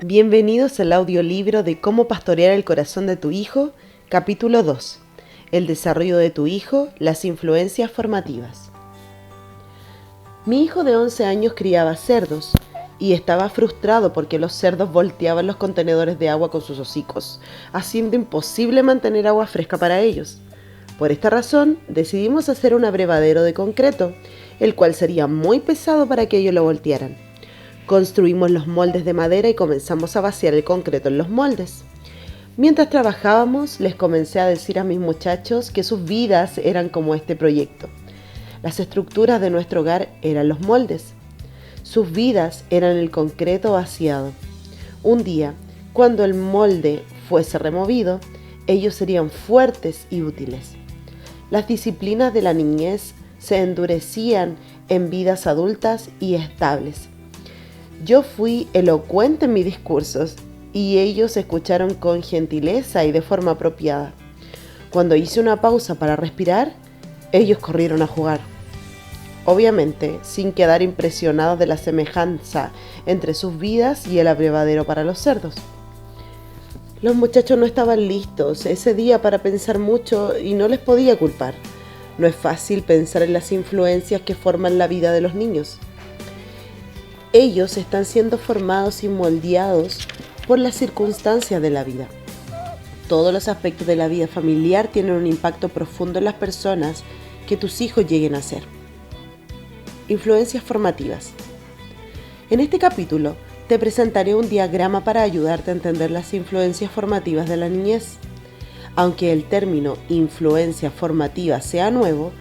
Bienvenidos al audiolibro de Cómo pastorear el corazón de tu hijo, capítulo 2. El desarrollo de tu hijo, las influencias formativas. Mi hijo de 11 años criaba cerdos y estaba frustrado porque los cerdos volteaban los contenedores de agua con sus hocicos, haciendo imposible mantener agua fresca para ellos. Por esta razón, decidimos hacer un abrevadero de concreto, el cual sería muy pesado para que ellos lo voltearan. Construimos los moldes de madera y comenzamos a vaciar el concreto en los moldes. Mientras trabajábamos, les comencé a decir a mis muchachos que sus vidas eran como este proyecto. Las estructuras de nuestro hogar eran los moldes. Sus vidas eran el concreto vaciado. Un día, cuando el molde fuese removido, ellos serían fuertes y útiles. Las disciplinas de la niñez se endurecían en vidas adultas y estables. Yo fui elocuente en mis discursos y ellos escucharon con gentileza y de forma apropiada. Cuando hice una pausa para respirar, ellos corrieron a jugar. Obviamente, sin quedar impresionados de la semejanza entre sus vidas y el abrevadero para los cerdos. Los muchachos no estaban listos ese día para pensar mucho y no les podía culpar. No es fácil pensar en las influencias que forman la vida de los niños. Ellos están siendo formados y moldeados por las circunstancias de la vida. Todos los aspectos de la vida familiar tienen un impacto profundo en las personas que tus hijos lleguen a ser. Influencias formativas. En este capítulo te presentaré un diagrama para ayudarte a entender las influencias formativas de la niñez. Aunque el término influencia formativa sea nuevo,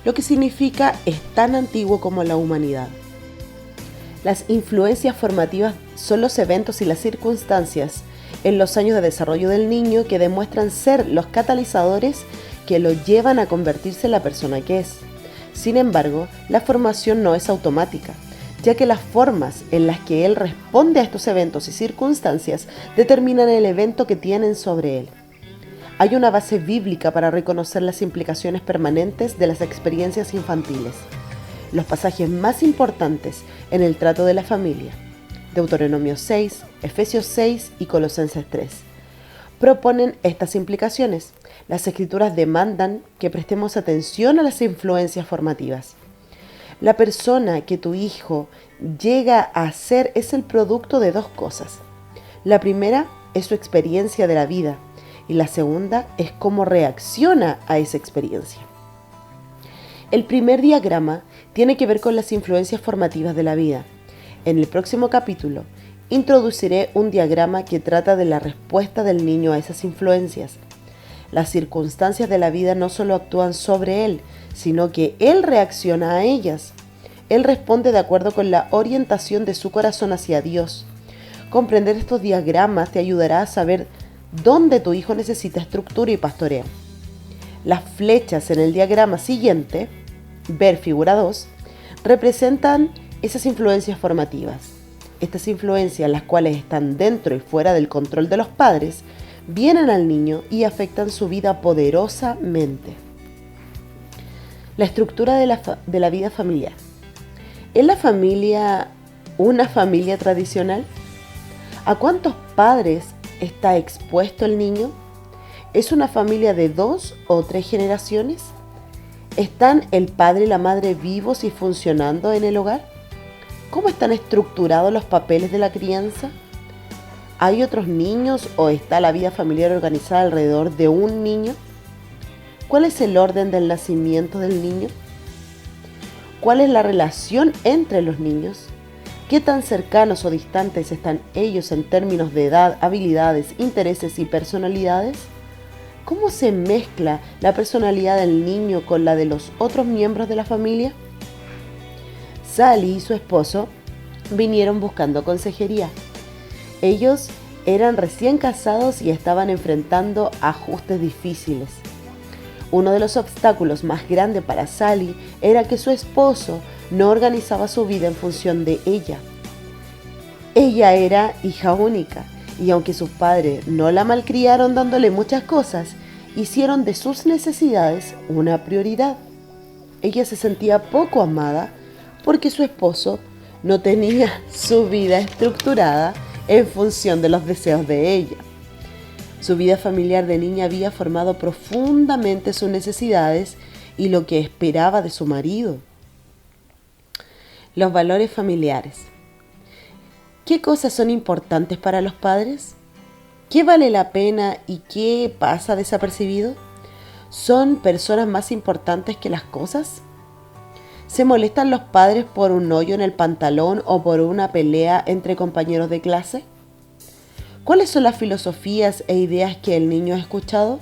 lo que significa es tan antiguo como la humanidad. Las influencias formativas son los eventos y las circunstancias en los años de desarrollo del niño que demuestran ser los catalizadores que lo llevan a convertirse en la persona que es. Sin embargo, la formación no es automática, ya que las formas en las que él responde a estos eventos y circunstancias determinan el evento que tienen sobre él. Hay una base bíblica para reconocer las implicaciones permanentes de las experiencias infantiles. Los pasajes más importantes en el trato de la familia, Deuteronomio 6, Efesios 6 y Colosenses 3, proponen estas implicaciones. Las Escrituras demandan que prestemos atención a las influencias formativas. La persona que tu hijo llega a ser es el producto de dos cosas. La primera es su experiencia de la vida y la segunda es cómo reacciona a esa experiencia. El primer diagrama tiene que ver con las influencias formativas de la vida. En el próximo capítulo, introduciré un diagrama que trata de la respuesta del niño a esas influencias. Las circunstancias de la vida no solo actúan sobre él, sino que él reacciona a ellas. Él responde de acuerdo con la orientación de su corazón hacia Dios. Comprender estos diagramas te ayudará a saber dónde tu hijo necesita estructura y pastoreo. Las flechas en el diagrama siguiente, ver figura 2, representan esas influencias formativas. Estas influencias, las cuales están dentro y fuera del control de los padres, vienen al niño y afectan su vida poderosamente. La estructura de la vida familiar. ¿Es la familia una familia tradicional? ¿A cuántos padres está expuesto el niño? ¿Es una familia de 2 o 3 generaciones? ¿Están el padre y la madre vivos y funcionando en el hogar? ¿Cómo están estructurados los papeles de la crianza? ¿Hay otros niños o está la vida familiar organizada alrededor de un niño? ¿Cuál es el orden del nacimiento del niño? ¿Cuál es la relación entre los niños? ¿Qué tan cercanos o distantes están ellos en términos de edad, habilidades, intereses y personalidades? ¿Cómo se mezcla la personalidad del niño con la de los otros miembros de la familia? Sally y su esposo vinieron buscando consejería. Ellos eran recién casados y estaban enfrentando ajustes difíciles. Uno de los obstáculos más grandes para Sally era que su esposo no organizaba su vida en función de ella. Ella era hija única y aunque sus padres no la malcriaron dándole muchas cosas, hicieron de sus necesidades una prioridad. Ella se sentía poco amada porque su esposo no tenía su vida estructurada en función de los deseos de ella. Su vida familiar de niña había formado profundamente sus necesidades y lo que esperaba de su marido. Los valores familiares. ¿Qué cosas son importantes para los padres? ¿Qué vale la pena y qué pasa desapercibido? ¿Son personas más importantes que las cosas? ¿Se molestan los padres por un hoyo en el pantalón o por una pelea entre compañeros de clase? ¿Cuáles son las filosofías e ideas que el niño ha escuchado?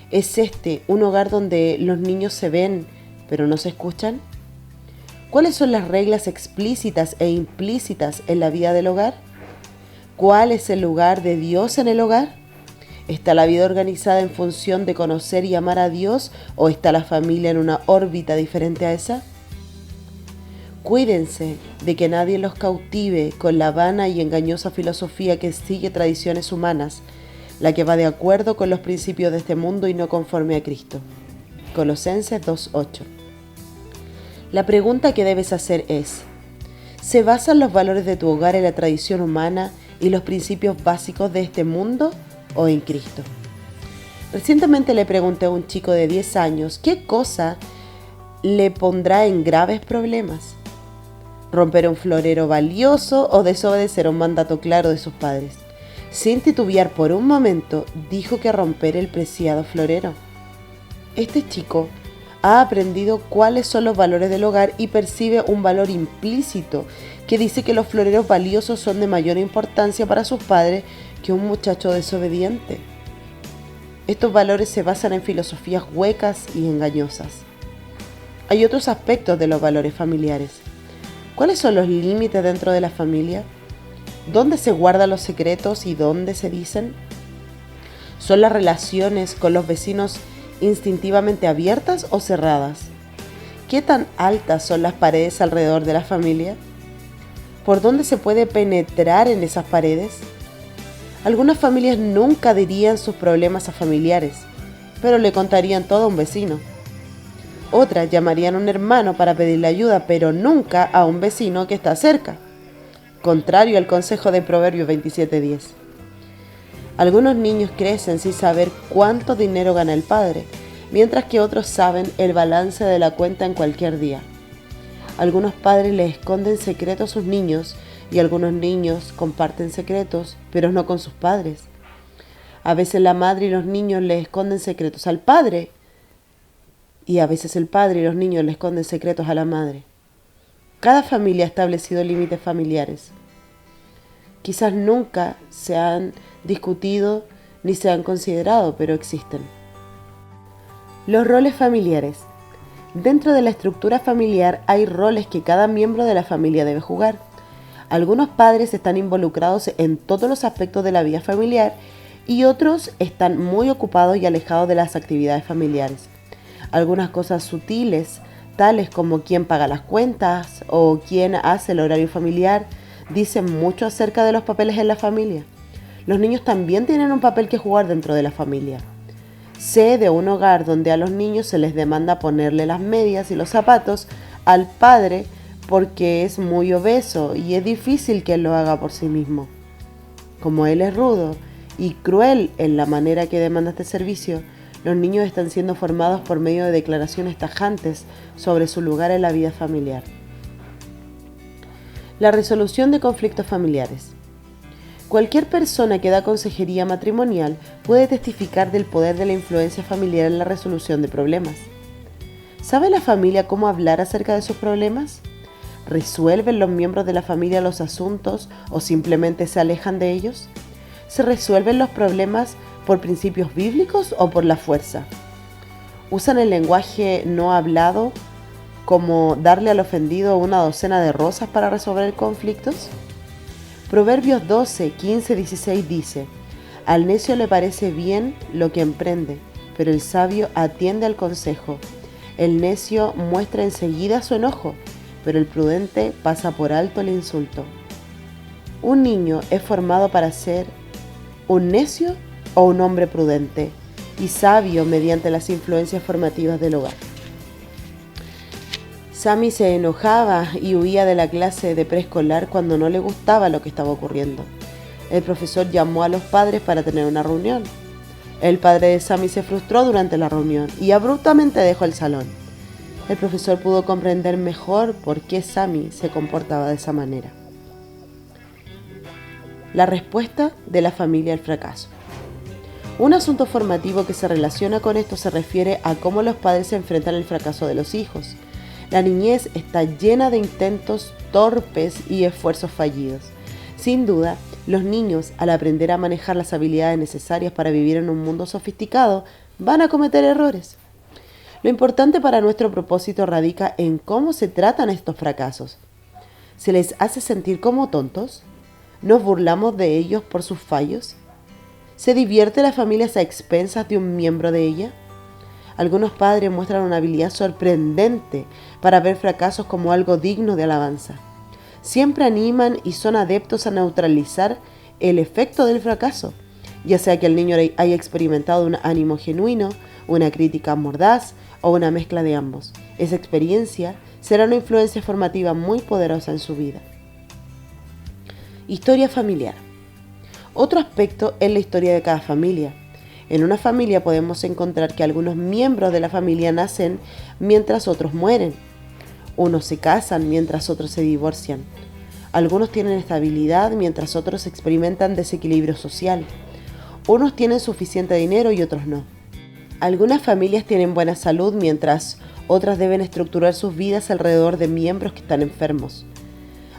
¿Es este un hogar donde los niños se ven pero no se escuchan? ¿Cuáles son las reglas explícitas e implícitas en la vida del hogar? ¿Cuál es el lugar de Dios en el hogar? ¿Está la vida organizada en función de conocer y amar a Dios o está la familia en una órbita diferente a esa? Cuídense de que nadie los cautive con la vana y engañosa filosofía que sigue tradiciones humanas, la que va de acuerdo con los principios de este mundo y no conforme a Cristo. Colosenses 2:8. La pregunta que debes hacer es: ¿se basan los valores de tu hogar en la tradición humana y los principios básicos de este mundo o en Cristo? Recientemente le pregunté a un chico de 10 años qué cosa le pondrá en graves problemas: romper un florero valioso o desobedecer un mandato claro de sus padres. Sin titubear por un momento, dijo que romper el preciado florero. Este chico ha aprendido cuáles son los valores del hogar y percibe un valor implícito que dice que los floreros valiosos son de mayor importancia para sus padres que un muchacho desobediente. Estos valores se basan en filosofías huecas y engañosas. Hay otros aspectos de los valores familiares. ¿Cuáles son los límites dentro de la familia? ¿Dónde se guardan los secretos y dónde se dicen? ¿Son las relaciones con los vecinos instintivamente abiertas o cerradas? ¿Qué tan altas son las paredes alrededor de la familia? ¿Por dónde se puede penetrar en esas paredes? Algunas familias nunca dirían sus problemas a familiares, pero le contarían todo a un vecino. Otras llamarían a un hermano para pedirle ayuda, pero nunca a un vecino que está cerca, contrario al consejo de Proverbios 27:10. Algunos niños crecen sin saber cuánto dinero gana el padre, mientras que otros saben el balance de la cuenta en cualquier día. Algunos padres les esconden secretos a sus niños y algunos niños comparten secretos, pero no con sus padres. A veces la madre y los niños le esconden secretos al padre y a veces el padre y los niños le esconden secretos a la madre. Cada familia ha establecido límites familiares. Quizás nunca se han discutido ni se han considerado, pero existen. Los roles familiares. Dentro de la estructura familiar hay roles que cada miembro de la familia debe jugar. Algunos padres están involucrados en todos los aspectos de la vida familiar y otros están muy ocupados y alejados de las actividades familiares. Algunas cosas sutiles, tales como quién paga las cuentas o quién hace el horario familiar, dicen mucho acerca de los papeles en la familia. Los niños también tienen un papel que jugar dentro de la familia. Sé de un hogar donde a los niños se les demanda ponerle las medias y los zapatos al padre porque es muy obeso y es difícil que él lo haga por sí mismo. Como él es rudo y cruel en la manera que demanda este servicio, los niños están siendo formados por medio de declaraciones tajantes sobre su lugar en la vida familiar. La resolución de conflictos familiares. Cualquier persona que da consejería matrimonial puede testificar del poder de la influencia familiar en la resolución de problemas. ¿Sabe la familia cómo hablar acerca de sus problemas? ¿Resuelven los miembros de la familia los asuntos o simplemente se alejan de ellos? ¿Se resuelven los problemas por principios bíblicos o por la fuerza? ¿Usan el lenguaje no hablado como darle al ofendido una docena de rosas para resolver conflictos? Proverbios 12, 15, 16 dice: al necio le parece bien lo que emprende, pero el sabio atiende al consejo. El necio muestra enseguida su enojo, pero el prudente pasa por alto el insulto. ¿Un niño es formado para ser un necio o un hombre prudente y sabio mediante las influencias formativas del hogar? Sammy se enojaba y huía de la clase de preescolar cuando no le gustaba lo que estaba ocurriendo. El profesor llamó a los padres para tener una reunión. El padre de Sammy se frustró durante la reunión y abruptamente dejó el salón. El profesor pudo comprender mejor por qué Sammy se comportaba de esa manera. La respuesta de la familia al fracaso. Un asunto formativo que se relaciona con esto se refiere a cómo los padres se enfrentan al fracaso de los hijos. La niñez está llena de intentos torpes y esfuerzos fallidos. Sin duda, los niños, al aprender a manejar las habilidades necesarias para vivir en un mundo sofisticado, van a cometer errores. Lo importante para nuestro propósito radica en cómo se tratan estos fracasos. ¿Se les hace sentir como tontos? ¿Nos burlamos de ellos por sus fallos? ¿Se divierte la familia a expensas de un miembro de ella? Algunos padres muestran una habilidad sorprendente para ver fracasos como algo digno de alabanza. Siempre animan y son adeptos a neutralizar el efecto del fracaso, ya sea que el niño haya experimentado un ánimo genuino, una crítica mordaz o una mezcla de ambos. Esa experiencia será una influencia formativa muy poderosa en su vida. Historia familiar. Otro aspecto es la historia de cada familia. En una familia podemos encontrar que algunos miembros de la familia nacen mientras otros mueren. Unos se casan mientras otros se divorcian. Algunos tienen estabilidad mientras otros experimentan desequilibrio social. Unos tienen suficiente dinero y otros no. Algunas familias tienen buena salud mientras otras deben estructurar sus vidas alrededor de miembros que están enfermos.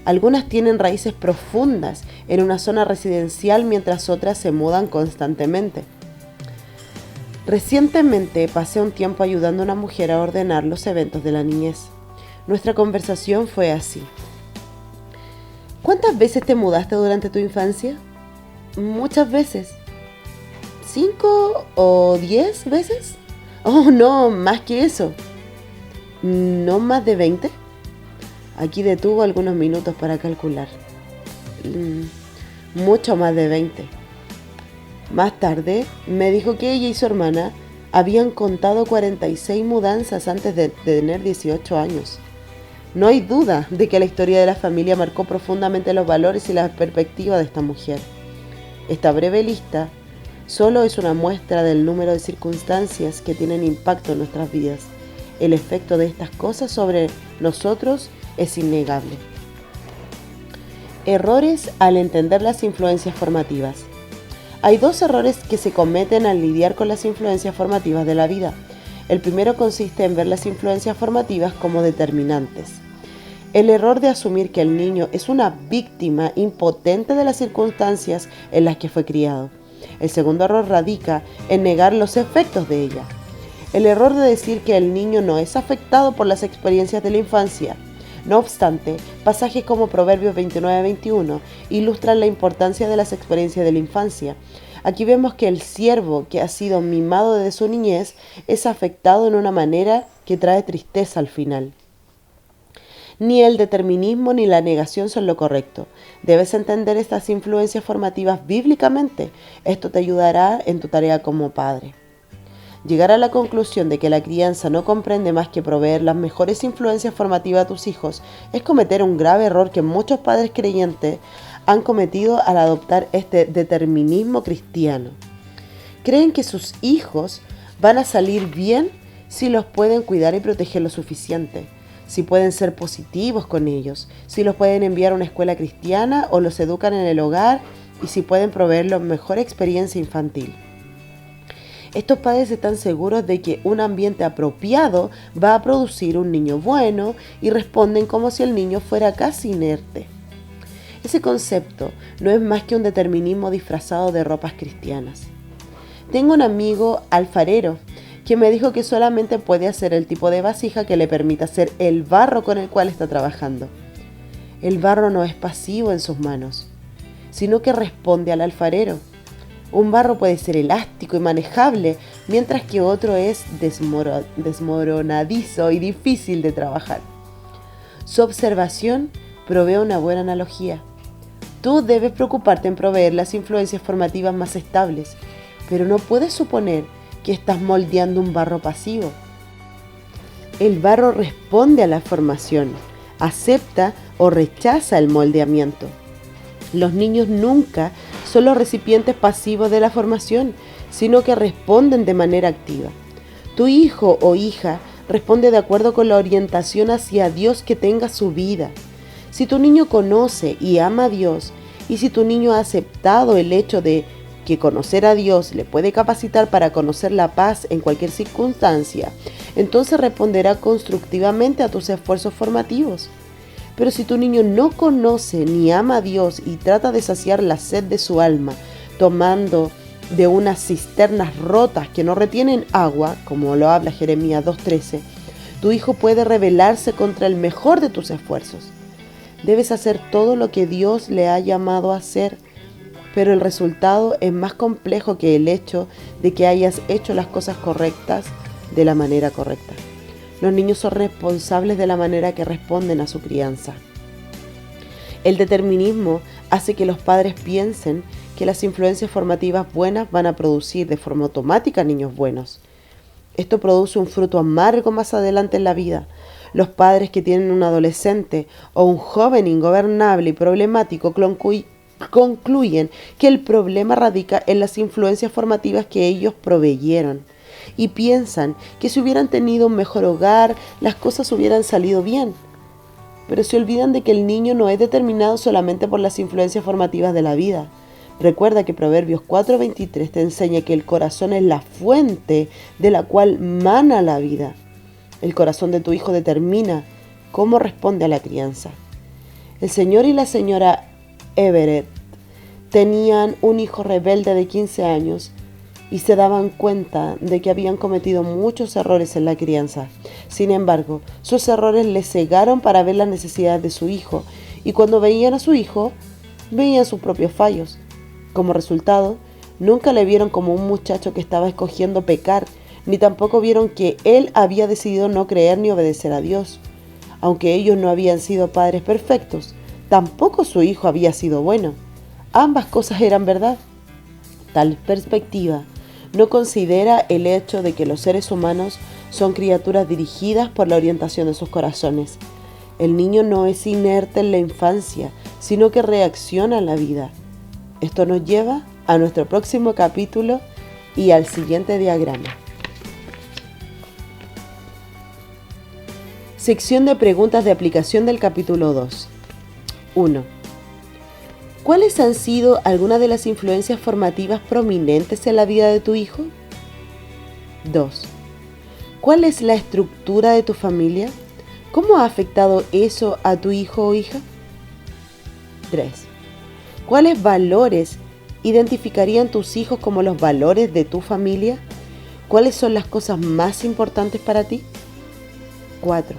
Algunas tienen raíces profundas en una zona residencial mientras otras se mudan constantemente. Recientemente pasé un tiempo ayudando a una mujer a ordenar los eventos de la niñez. Nuestra conversación fue así. ¿Cuántas veces te mudaste durante tu infancia? Muchas veces. ¿5 o 10 veces? Oh, no, más que eso. ¿No más de 20? Aquí detuvo algunos minutos para calcular. Mucho más de 20. Más tarde me dijo que ella y su hermana habían contado 46 mudanzas antes de tener 18 años. No hay duda de que la historia de la familia marcó profundamente los valores y la perspectiva de esta mujer. Esta breve lista solo es una muestra del número de circunstancias que tienen impacto en nuestras vidas. El efecto de estas cosas sobre nosotros es innegable. Errores al entender las influencias formativas. Hay 2 errores que se cometen al lidiar con las influencias formativas de la vida. El primero consiste en ver las influencias formativas como determinantes. El error de asumir que el niño es una víctima impotente de las circunstancias en las que fue criado. El segundo error radica en negar los efectos de ella. El error de decir que el niño no es afectado por las experiencias de la infancia. No obstante, pasajes como Proverbios 29-21 ilustran la importancia de las experiencias de la infancia. Aquí vemos que el siervo que ha sido mimado desde su niñez es afectado en una manera que trae tristeza al final. Ni el determinismo ni la negación son lo correcto. Debes entender estas influencias formativas bíblicamente. Esto te ayudará en tu tarea como padre. Llegar a la conclusión de que la crianza no comprende más que proveer las mejores influencias formativas a tus hijos es cometer un grave error que muchos padres creyentes han cometido al adoptar este determinismo cristiano. Creen que sus hijos van a salir bien si los pueden cuidar y proteger lo suficiente, si pueden ser positivos con ellos, si los pueden enviar a una escuela cristiana o los educan en el hogar y si pueden proveerles mejor experiencia infantil. Estos padres están seguros de que un ambiente apropiado va a producir un niño bueno y responden como si el niño fuera casi inerte. Ese concepto no es más que un determinismo disfrazado de ropas cristianas. Tengo un amigo alfarero que me dijo que solamente puede hacer el tipo de vasija que le permita hacer el barro con el cual está trabajando. El barro no es pasivo en sus manos, sino que responde al alfarero. Un barro puede ser elástico y manejable, mientras que otro es desmoronadizo y difícil de trabajar. Su observación provee una buena analogía. Tú debes preocuparte en proveer las influencias formativas más estables, pero no puedes suponer que estás moldeando un barro pasivo. El barro responde a la formación, acepta o rechaza el moldeamiento. Los niños nunca son los recipientes pasivos de la formación, sino que responden de manera activa. Tu hijo o hija responde de acuerdo con la orientación hacia Dios que tenga su vida. Si tu niño conoce y ama a Dios, y si tu niño ha aceptado el hecho de que conocer a Dios le puede capacitar para conocer la paz en cualquier circunstancia, entonces responderá constructivamente a tus esfuerzos formativos. Pero si tu niño no conoce ni ama a Dios y trata de saciar la sed de su alma, tomando de unas cisternas rotas que no retienen agua, como lo habla Jeremías 2:13, tu hijo puede rebelarse contra el mejor de tus esfuerzos. Debes hacer todo lo que Dios le ha llamado a hacer, pero el resultado es más complejo que el hecho de que hayas hecho las cosas correctas de la manera correcta. Los niños son responsables de la manera que responden a su crianza. El determinismo hace que los padres piensen que las influencias formativas buenas van a producir de forma automática niños buenos. Esto produce un fruto amargo más adelante en la vida. Los padres que tienen un adolescente o un joven ingobernable y problemático concluyen que el problema radica en las influencias formativas que ellos proveyeron y piensan que si hubieran tenido un mejor hogar, las cosas hubieran salido bien. Pero se olvidan de que el niño no es determinado solamente por las influencias formativas de la vida. Recuerda que Proverbios 4:23 te enseña que el corazón es la fuente de la cual mana la vida. El corazón de tu hijo determina cómo responde a la crianza. El señor y la señora Everett tenían un hijo rebelde de 15 años y se daban cuenta de que habían cometido muchos errores en la crianza. Sin embargo, sus errores les cegaron para ver las necesidades de su hijo, y cuando veían a su hijo, veían sus propios fallos. Como resultado, nunca le vieron como un muchacho que estaba escogiendo pecar, ni tampoco vieron que él había decidido no creer ni obedecer a Dios. Aunque ellos no habían sido padres perfectos, tampoco su hijo había sido bueno. Ambas cosas eran verdad. Tal perspectiva no considera el hecho de que los seres humanos son criaturas dirigidas por la orientación de sus corazones. El niño no es inerte en la infancia, sino que reacciona a la vida. Esto nos lleva a nuestro próximo capítulo y al siguiente diagrama. Sección de preguntas de aplicación del capítulo 2. 1. ¿Cuáles han sido algunas de las influencias formativas prominentes en la vida de tu hijo? 2. ¿Cuál es la estructura de tu familia? ¿Cómo ha afectado eso a tu hijo o hija? 3. ¿Cuáles valores identificarían tus hijos como los valores de tu familia? ¿Cuáles son las cosas más importantes para ti? 4.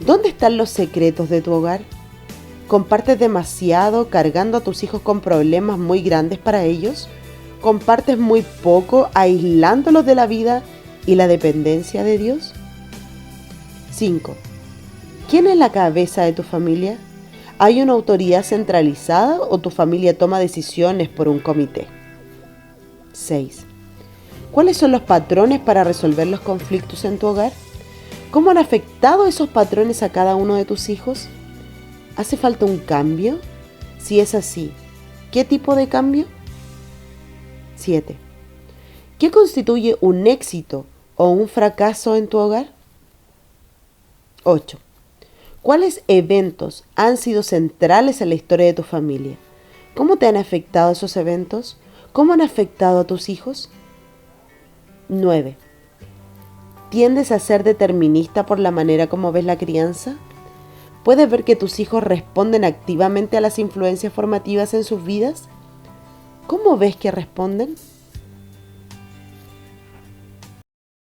¿Dónde están los secretos de tu hogar? ¿Compartes demasiado cargando a tus hijos con problemas muy grandes para ellos? ¿Compartes muy poco aislándolos de la vida y la dependencia de Dios? 5. ¿Quién es la cabeza de tu familia? ¿Hay una autoridad centralizada o tu familia toma decisiones por un comité? 6. ¿Cuáles son los patrones para resolver los conflictos en tu hogar? ¿Cómo han afectado esos patrones a cada uno de tus hijos? ¿Hace falta un cambio? Si es así, ¿qué tipo de cambio? 7. ¿Qué constituye un éxito o un fracaso en tu hogar? 8. ¿Cuáles eventos han sido centrales en la historia de tu familia? ¿Cómo te han afectado esos eventos? ¿Cómo han afectado a tus hijos? 9. ¿Tiendes a ser determinista por la manera como ves la crianza? ¿Puedes ver que tus hijos responden activamente a las influencias formativas en sus vidas? ¿Cómo ves que responden?